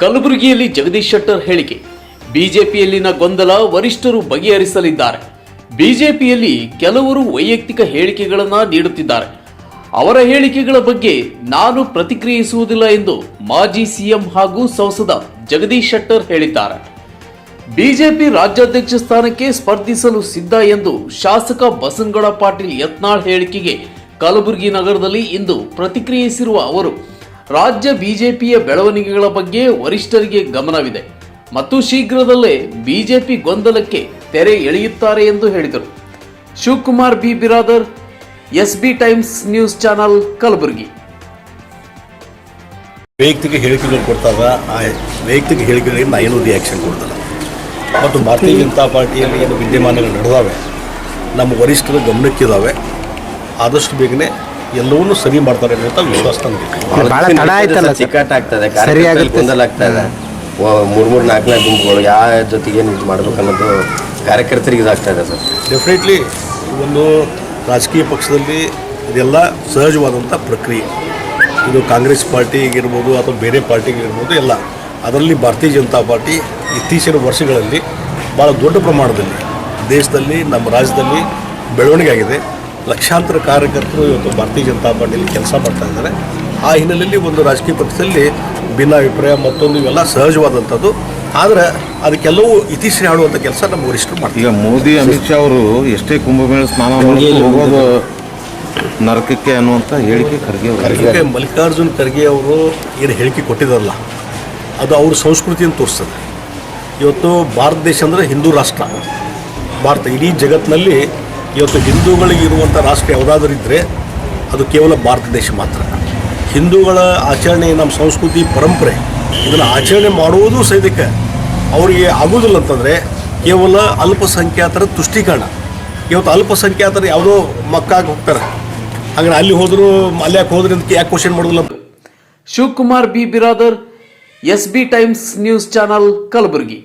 ಕಲಬುರಗಿಯಲ್ಲಿ ಜಗದೀಶ್ ಶೆಟ್ಟರ್ ಹೇಳಿಕೆ. ಬಿಜೆಪಿಯಲ್ಲಿನ ಗೊಂದಲ ವರಿಷ್ಠರು ಬಗೆಹರಿಸಲಿದ್ದಾರೆ. ಬಿಜೆಪಿಯಲ್ಲಿ ಕೆಲವರು ವೈಯಕ್ತಿಕ ಹೇಳಿಕೆಗಳನ್ನು ನೀಡುತ್ತಿದ್ದಾರೆ. ಅವರ ಹೇಳಿಕೆಗಳ ಬಗ್ಗೆ ನಾನು ಪ್ರತಿಕ್ರಿಯಿಸುವುದಿಲ್ಲ ಎಂದು ಮಾಜಿ ಸಿಎಂ ಹಾಗೂ ಸಂಸದ ಜಗದೀಶ್ ಶೆಟ್ಟರ್ ಹೇಳಿದ್ದಾರೆ. ಬಿಜೆಪಿ ರಾಜ್ಯಾಧ್ಯಕ್ಷ ಸ್ಥಾನಕ್ಕೆ ಸ್ಪರ್ಧಿಸಲು ಸಿದ್ಧ ಎಂದು ಶಾಸಕ ಬಸನಗೌಡ ಪಾಟೀಲ್ ಯತ್ನಾಳ್ ಹೇಳಿಕೆಗೆ ಕಲಬುರಗಿ ನಗರದಲ್ಲಿ ಇಂದು ಪ್ರತಿಕ್ರಿಯಿಸಿರುವ ಅವರು, ರಾಜ್ಯ ಬಿಜೆಪಿಯ ಬೆಳವಣಿಗೆಗಳ ಬಗ್ಗೆ ವರಿಷ್ಠರಿಗೆ ಗಮನವಿದೆ ಮತ್ತು ಶೀಘ್ರದಲ್ಲೇ ಬಿಜೆಪಿ ಗೊಂದಲಕ್ಕೆ ತೆರೆ ಎಳೆಯುತ್ತಾರೆ ಎಂದು ಹೇಳಿದರು. Shivakumar B Biradar, SB times news channel, Kalaburagi. ವೈಯಕ್ತಿಕ ಹೇಳಿಕೆಗಳು ಕೊಡ್ತಾರ, ಆ ವೈಯಕ್ತಿಕ ಹೇಳಿಕೆಗಳಿಗೆ ನಾ ಏನೂ ರಿಯಾಕ್ಷನ್ ಕೊಡ್ತಲ್ಲ. ಮತ್ತು ಭಾರತೀಯ ಜನತಾ ಪಾರ್ಟಿಯಲ್ಲಿ ಏನು ವಿದ್ಯಮಾನಗಳು ನಡೆದಾವೆ, ನಮ್ಮ ವರಿಷ್ಠರ ಗಮನಕ್ಕಿದ್ದಾವೆ. ಆದಷ್ಟು ಬೇಗನೆ ಎಲ್ಲವನ್ನೂ ಸರಿ ಮಾಡ್ತಾರೆ ಅನ್ನೋಂಥ ವಿಶ್ವಾಸ ನಮಗೆ. ಚಿಕ್ಕಾಟ ಆಗ್ತದೆ, ಗೊಂದಲ ಆಗ್ತಾ ಇದೆ. 3-4 ಗುಂಪುಗಳು ಯಾವ ಜೊತೆಗೆ ಏನು ಇದು ಮಾಡ್ಬೇಕು ಅನ್ನೋದು ಕಾರ್ಯಕರ್ತರಿಗೆ ಇದಾಗ್ತಾ ಇದೆ ಸರ್. ಡೆಫಿನೆಟ್ಲಿ ಒಂದು ರಾಜಕೀಯ ಪಕ್ಷದಲ್ಲಿ ಇದೆಲ್ಲ ಸಹಜವಾದಂಥ ಪ್ರಕ್ರಿಯೆ. ಇದು ಕಾಂಗ್ರೆಸ್ ಪಾರ್ಟಿಗಿರ್ಬೋದು ಅಥವಾ ಬೇರೆ ಪಾರ್ಟಿಗಿರ್ಬೋದು ಎಲ್ಲ. ಅದರಲ್ಲಿ ಭಾರತೀಯ ಜನತಾ ಪಾರ್ಟಿ ಇತ್ತೀಚಿನ ವರ್ಷಗಳಲ್ಲಿ ಭಾಳ ದೊಡ್ಡ ಪ್ರಮಾಣದಲ್ಲಿ ದೇಶದಲ್ಲಿ, ನಮ್ಮ ರಾಜ್ಯದಲ್ಲಿ ಬೆಳವಣಿಗೆ ಆಗಿದೆ. ಲಕ್ಷಾಂತರ ಕಾರ್ಯಕರ್ತರು ಇವತ್ತು ಭಾರತೀಯ ಜನತಾ ಪಾರ್ಟಿಯಲ್ಲಿ ಕೆಲಸ ಮಾಡ್ತಾ ಇದ್ದಾರೆ. ಆ ಹಿನ್ನೆಲೆಯಲ್ಲಿ ಒಂದು ರಾಜಕೀಯ ಪಕ್ಷದಲ್ಲಿ ಭಿನ್ನಾಭಿಪ್ರಾಯ ಮತ್ತೊಂದು ಇವೆಲ್ಲ ಸಹಜವಾದಂಥದ್ದು. ಆದರೆ ಅದಕ್ಕೆಲ್ಲವೂ ಇತಿಶ್ರೀ ಆಡುವಂಥ ಕೆಲಸ ನಮ್ಮ ವರಿಷ್ಠರು ಮಾಡ್ತಾರೆ. ಈಗ ಮೋದಿ, ಅಮಿತ್ ಶಾ ಅವರು ಎಷ್ಟೇ ಕುಂಭಮೇಳ ಸ್ನಾನ ಹೋಗೋದು ನರಕಕ್ಕೆ ಅನ್ನುವಂಥ ಹೇಳಿಕೆ ಖರ್ಗೆ ಮಲ್ಲಿಕಾರ್ಜುನ್ ಖರ್ಗೆ ಅವರು ಏನು ಹೇಳಿಕೆ ಕೊಟ್ಟಿದ್ದಾರಲ್ಲ, ಅದು ಅವ್ರ ಸಂಸ್ಕೃತಿಯನ್ನು ತೋರಿಸ್ತದೆ. ಇವತ್ತು ಭಾರತ ದೇಶ ಅಂದರೆ ಹಿಂದೂ ರಾಷ್ಟ್ರ. ಭಾರತ ಇಡೀ ಜಗತ್ತಿನಲ್ಲಿ ಇವತ್ತು ಹಿಂದೂಗಳಿಗೆ ಇರುವಂಥ ರಾಷ್ಟ್ರ ಯಾವುದಾದ್ರೂ ಇದ್ದರೆ ಅದು ಕೇವಲ ಭಾರತ ದೇಶ ಮಾತ್ರ. ಹಿಂದೂಗಳ ಆಚರಣೆ, ನಮ್ಮ ಸಂಸ್ಕೃತಿ, ಪರಂಪರೆ ಇದನ್ನು ಆಚರಣೆ ಮಾಡುವುದು ಸಹಿತಕ್ಕೆ ಅವರಿಗೆ ಆಗೋದಿಲ್ಲ ಅಂತಂದರೆ ಕೇವಲ ಅಲ್ಪಸಂಖ್ಯಾತರ ತುಷ್ಟೀಕರಣ. ಇವತ್ತು ಅಲ್ಪಸಂಖ್ಯಾತರು ಯಾವುದೋ ಮಕ್ಕಾಗಿ ಹೋಗ್ತಾರೆ, ಹಾಗೆ ಅಲ್ಲಿ ಹೋದರೂ ಅಲ್ಲಿ ಯಾಕೆ ಹೋದ್ರಿ ಅಂತ ಯಾಕೆ ಕ್ವಶನ್ ಮಾಡೋದಿಲ್ಲ. Shivakumar B Biradar, SB times news channel, Kalaburagi.